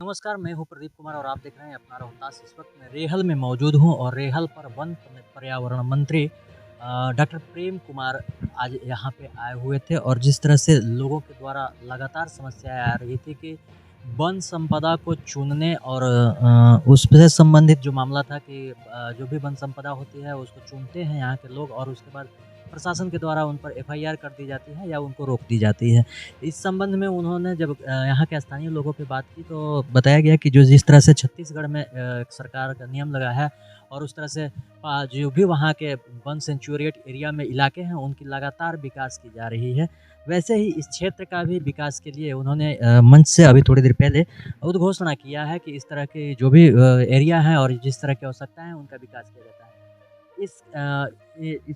नमस्कार, मैं हूँ प्रदीप कुमार और आप देख रहे हैं अपना रोहतास। इस वक्त मैं रेहल में मौजूद हूँ और रेहल पर वन पर्यावरण मंत्री डॉक्टर प्रेम कुमार आज यहाँ पे आए हुए थे और जिस तरह से लोगों के द्वारा लगातार समस्याएं आ रही थी कि वन संपदा को चुनने और उससे संबंधित जो मामला था कि जो भी वन संपदा होती है उसको चुनते हैं यहाँ के लोग और उसके बाद प्रशासन के द्वारा उन पर एफआईआर कर दी जाती है या उनको रोक दी जाती है। इस संबंध में उन्होंने जब यहाँ के स्थानीय लोगों पे बात की तो बताया गया कि जो जिस तरह से छत्तीसगढ़ में सरकार का नियम लगा है और उस तरह से जो भी वहाँ के वन सेंचुरिएट एरिया में इलाके हैं उनकी लगातार विकास की जा रही है। वैसे ही इस क्षेत्र का भी विकास के लिए उन्होंने मंच से अभी थोड़ी देर पहले उद्घोषणा किया है कि इस तरह के जो भी एरिया हैं और जिस तरह की आवश्यकता है उनका विकास किया जाता है। इस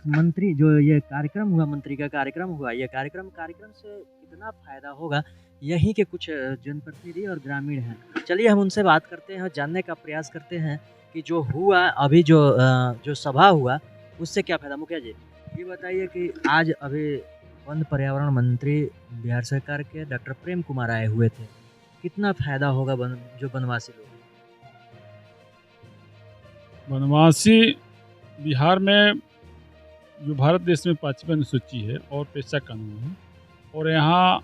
मंत्री जो ये कार्यक्रम हुआ, मंत्री का कार्यक्रम हुआ, ये कार्यक्रम कार्यक्रम से कितना फ़ायदा होगा, यहीं के कुछ जनप्रतिनिधि और ग्रामीण हैं। चलिए हम उनसे बात करते हैं और जानने का प्रयास करते हैं कि जो हुआ अभी जो सभा हुआ, उससे क्या फ़ायदा? मुखिया जी, ये बताइए कि आज अभी वन पर्यावरण मंत्री बिहार सरकार के डॉक्टर प्रेम कुमार आए हुए थे। कितना फ़ायदा होगा जो वनवासी लोग हैं? वनवासी बिहार में जो भारत देश में 5वीं अनुसूची है और पेशा कानून है और यहाँ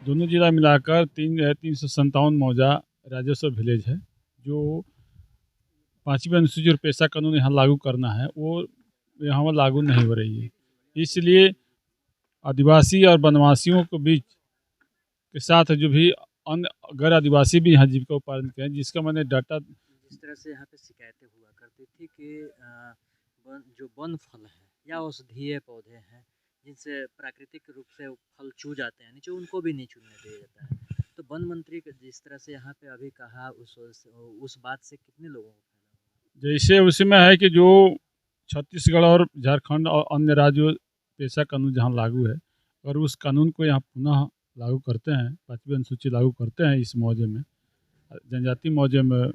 दोनों जिला मिलाकर 357 मौजा राजस्व विलेज है। जो 5वीं अनुसूची और पेशा कानून यहाँ लागू करना है वो यहाँ पर लागू नहीं हो रही है। इसलिए आदिवासी और वनवासियों के बीच के साथ जो भी अन्य गैर आदिवासी भी यहाँ जीविका उत्पादन करें, जिसका मैंने डाटा जिस तरह से यहाँ पे शिकायतें हुआ करती थी कि जो वन फल है या औषधीय पौधे हैं जिनसे प्राकृतिक रूप से फल चू जाते हैं नीचे, उनको भी नहीं चूने दिया जाता है। तो वन मंत्री का जिस तरह से यहाँ पे अभी कहा उस बात से कितने लोगों को फायदा होगा? जैसे उसमें है कि जो छत्तीसगढ़ और झारखंड और अन्य राज्यों पेशा कानून जहाँ लागू है, अगर उस कानून को यहाँ पुनः लागू करते हैं, 5वीं अनुसूची लागू करते हैं इस मौजे में, जनजाति मौजे में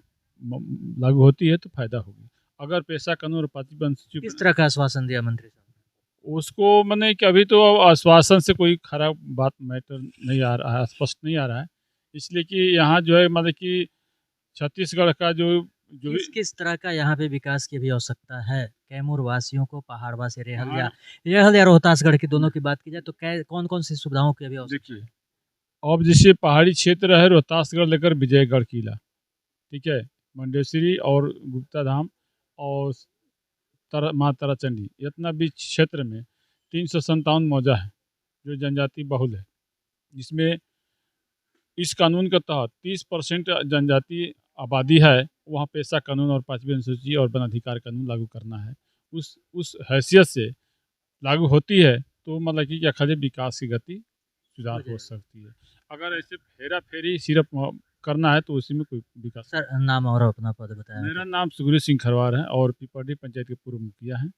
लागू होती है तो फायदा होगी। अगर पेशा कानून और 5वीं अनुसूची किस तरह का आश्वासन दिया मंत्री साहब? उसको मैंने कि अभी तो आश्वासन से कोई खराब बात मैटर नहीं आ रहा है, स्पष्ट नहीं आ रहा है। इसलिए कि यहाँ जो है मतलब कि छत्तीसगढ़ का जो भी किस तरह का यहाँ पे विकास की भी आवश्यकता है? कैमूर वासियों को, पहाड़वासी हाँ, रेहल या रोहतासगढ़ की दोनों की बात की जाए तो कौन-कौन सी सुविधाओं की अभी आवश्यकता देखिए, है? अब जैसे पहाड़ी क्षेत्र है रोहतासगढ़ लेकर विजयगढ़ किला, ठीक है, मुंडेश्वरी और गुप्ता धाम और माँ ताराचंडी, इतना बीच क्षेत्र में 357 मौजा है जो जनजाति बहुल है। जिसमें इस कानून के तहत 30% जनजाति आबादी है, वहाँ पेशा कानून और 5वीं अनुसूची और वन अधिकार कानून लागू करना है। उस हैसियत से लागू होती है तो मतलब कि क्या खजे विकास की गति सुधार हो सकती है। अगर ऐसे हेरा फेरी सिर्फ करना है तो उसी में कोई विकास। सर, नाम और अपना पद बताएं। मेरा नाम सुखदेव सिंह खरवार है और पिपरडी पंचायत के पूर्व मुखिया हैं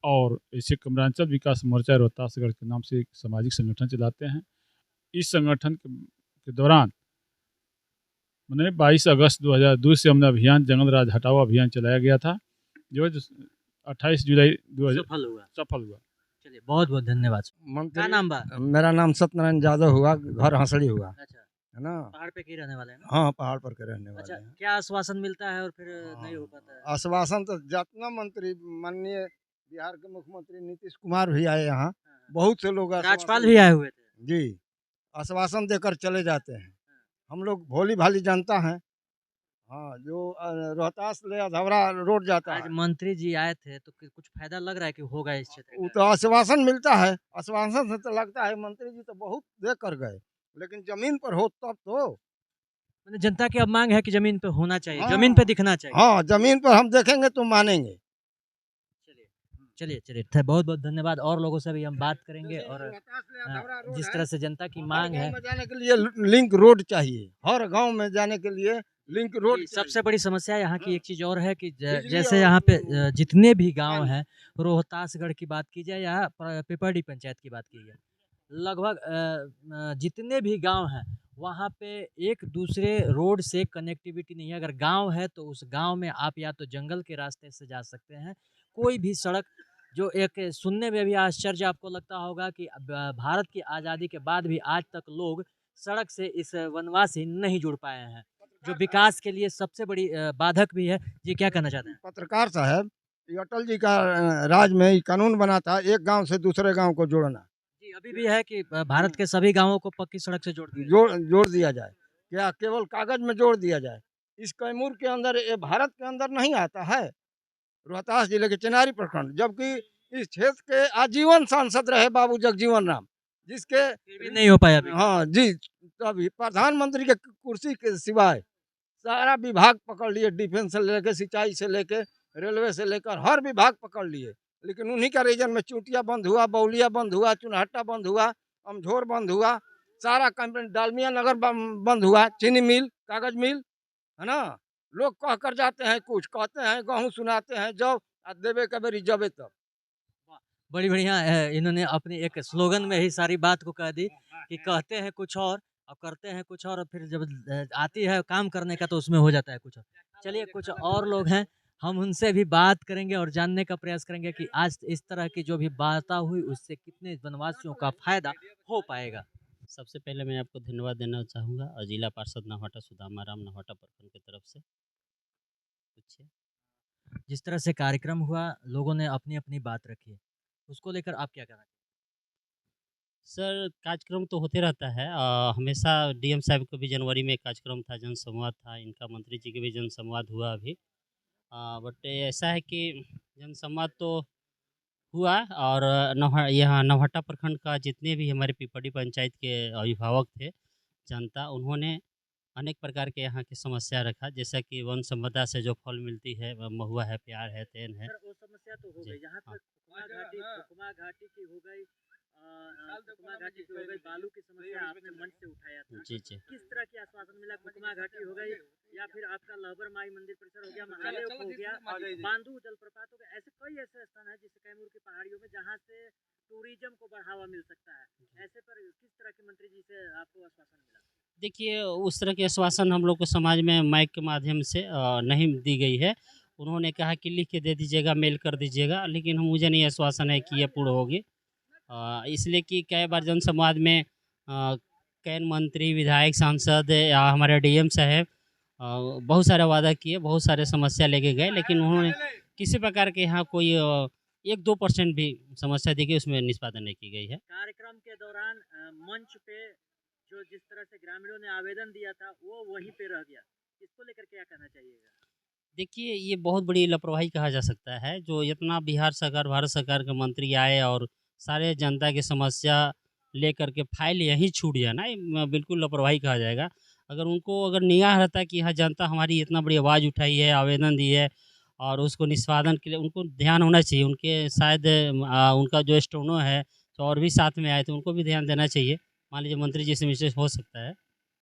और ऐसे कमरांचल विकास मोर्चा रोहतासगढ़ के नाम से एक सामाजिक संगठन चलाते हैं। इस संगठन के दौरान मैंने 22 अगस्त 2002 से हमने अभियान जंगल राज हटाओ अभियान चलाया गया था, जो 28 जुलाई 2000 सफल हुआ। चलिए, बहुत-बहुत धन्यवाद। क्या नाम बा? मेरा नाम सत्यनारायण यादव हुआ, घर हंसड़ी हुआ, अच्छा, है ना। पहाड़ पे के ही रहने वाले हैं ना? हाँ, पहाड़ पर के रहने वाले अच्छा, हैं। क्या आश्वासन मिलता है और फिर नहीं हो पाता है? आश्वासन तो जितना मंत्री माननीय बिहार के मुख्यमंत्री नीतीश कुमार भी आए यहाँ, हाँ, हाँ। बहुत से लोग राज्यपाल भी आए हुए थे। जी, आश्वासन देकर चले जाते हैं। हम लोग भोली भाली जनता हैं। हाँ, जो रोहतास ले अधवरा रोड जाता आज है, मंत्री जी आए थे तो कुछ फायदा लग रहा है कि होगा इस क्षेत्र वो का? तो आश्वासन मिलता है। आश्वासन से तो लगता है मंत्री जी तो बहुत दे कर गए, लेकिन जमीन पर हो तब तो। मतलब जनता की अब मांग है कि जमीन पे होना चाहिए, हाँ, जमीन पे दिखना चाहिए। हाँ, जमीन पर हम देखेंगे तो मानेंगे। चलिए, चलिए, बहुत-बहुत धन्यवाद। और लोगों से भी हम बात करेंगे और जिस तरह से जनता की मांग है। में जाने के लिए लिंक रोड चाहिए, हर गांव में जाने के लिए लिंक रोड जी, सबसे बड़ी समस्या यहाँ की एक चीज़ और है कि बिजली जैसे और यहाँ पे जितने भी गाँव पानी। हैं, रोहतासगढ़ की बात की जाए या पिपरडी पंचायत की बात की जाए, लगभग जितने भी गाँव हैं, वहाँ पे एक दूसरे रोड से कनेक्टिविटी नहीं है। अगर गाँव है तो उस गाँव में आप या तो जंगल के रास्ते से जा सकते हैं, कोई भी सड़क जो एक सुनने में भी आश्चर्य आपको लगता होगा कि भारत की आज़ादी के बाद भी आज तक लोग सड़क से इस वनवासी नहीं जुड़ पाए हैं, जो विकास के लिए सबसे बड़ी बाधक भी है। जी, क्या कहना चाहते हैं? पत्रकार साहब, ये अटल जी का राज में ये कानून बना था एक गांव से दूसरे गांव को जोड़ना, जी, अभी भी है कि भारत के सभी गाँवों को पक्की सड़क से जोड़ दिया जाए। जोड़ दिया जाए, क्या केवल कागज में जोड़ दिया जाए। इस कैमूर के अंदर, ये भारत के अंदर नहीं आता है, रोहतास जिले के चिनारी प्रखंड, जबकि इस क्षेत्र के आजीवन सांसद रहे बाबू जगजीवन राम, जिसके फिर भी नहीं हो पाया अभी। हाँ जी, तभी प्रधानमंत्री के कुर्सी के सिवाय सारा विभाग पकड़ लिए, डिफेंस से लेके सिंचाई से लेके रेलवे से लेकर हर विभाग पकड़ लिए, लेकिन उन्हीं का रीजन में चूटिया बंद हुआ, बौलिया बंद हुआ, चुनहट्टा बंद हुआ, अमझोर बंद हुआ, सारा कंपनी डालमिया नगर बंद हुआ, चीनी मिल, कागज मिल, है ना। लोग कह कर जाते हैं, कुछ कहते हैं, गेहूँ सुनाते हैं, जब देवे कबेरी जबे तब। बड़ी बढ़िया इन्होंने अपनी एक स्लोगन में ही सारी बात को कह दी कि कहते हैं कुछ और करते हैं कुछ और फिर जब आती है काम करने का तो उसमें हो जाता है कुछ और। चलिए कुछ और लोग हैं, हम उनसे भी बात करेंगे और जानने का प्रयास करेंगे कि आज इस तरह की जो भी वार्ता हुई उससे कितने वनवासियों का फायदा हो पाएगा। सबसे पहले मैं आपको धन्यवाद देना चाहूँगा और जिला पार्षद नौहट्टा सुदामा राम नौहट्टा प्रखंड की तरफ से। पूछिए। जिस तरह से कार्यक्रम हुआ, लोगों ने अपनी अपनी बात रखी, उसको लेकर आप क्या कहना चाहेंगे? सर, कार्यक्रम तो होते रहता है, हमेशा डीएम साहब को भी जनवरी में कार्यक्रम था, जनसंवाद था, इनका मंत्री जी के भी जनसंवाद हुआ अभी। बट ऐसा है कि जनसंवाद तो हुआ और यहाँ नौहट्टा प्रखंड का जितने भी हमारे पिपड़ी पंचायत के अभिभावक थे, जनता, उन्होंने अनेक प्रकार के यहाँ की समस्या रखा, जैसा कि वन संपदा से जो फल मिलती है, महुआ है, प्यार है, तेन है। सर, वो समस्या तो हो जी, गई, जहाँ हाँ। तक खुमा घाटी की हो गई, खुमा घाटी की हो गई, बालू की समस्या आपने मंच से उठाया था। जी, जी। किस तरह की आश्वासन मिला? खुमा घाटी हो गई या फिर आपका लहबर माई मंदिर परिसर हो गया, महादेव हो गया, बांधू जलप्रपात हो गया, ऐसे कई ऐसे स्थान है जिससे कैमूर की पहाड़ियों में जहाँ से टूरिज्म को बढ़ावा मिल सकता है। ऐसे पर किस तरह के मंत्री जी से आपको आश्वासन मिला? देखिए, उस तरह के आश्वासन हम लोग को समाज में माइक के माध्यम से नहीं दी गई है। उन्होंने कहा कि लिख के दे दीजिएगा, मेल कर दीजिएगा, लेकिन मुझे नहीं आश्वासन है कि ये पूर्ण होगी। इसलिए कि कई बार जनसंवाद में कई मंत्री, विधायक, सांसद या हमारे डीएम साहब बहुत सारा वादा किए, बहुत सारे समस्या लेके गए, लेकिन उन्होंने किसी प्रकार के यहाँ कोई 1-2% भी समस्या दी गई, उसमें निष्पादन नहीं की गई है। कार्यक्रम के दौरान मंच पे जो जिस तरह से ग्रामीणों ने आवेदन दिया था वो वहीं पे रह गया, इसको लेकर क्या कहना चाहिएगा? देखिए, ये बहुत बड़ी लापरवाही कहा जा सकता है, जो इतना बिहार सरकार, भारत सरकार के मंत्री आए और सारे जनता की समस्या लेकर के फाइल यहीं छूट जाए ना, ये बिल्कुल लापरवाही कहा जाएगा। अगर उनको अगर निगाह रहता कि हाँ, जनता हमारी इतना बड़ी आवाज़ उठाई है, आवेदन दी है और उसको निष्पादन के लिए उनको ध्यान होना चाहिए। उनके शायद उनका जो स्टोनो है, तो और भी साथ में आए तो उनको भी ध्यान देना चाहिए। मान लीजिए मंत्री जी से मिस्टेक हो सकता है।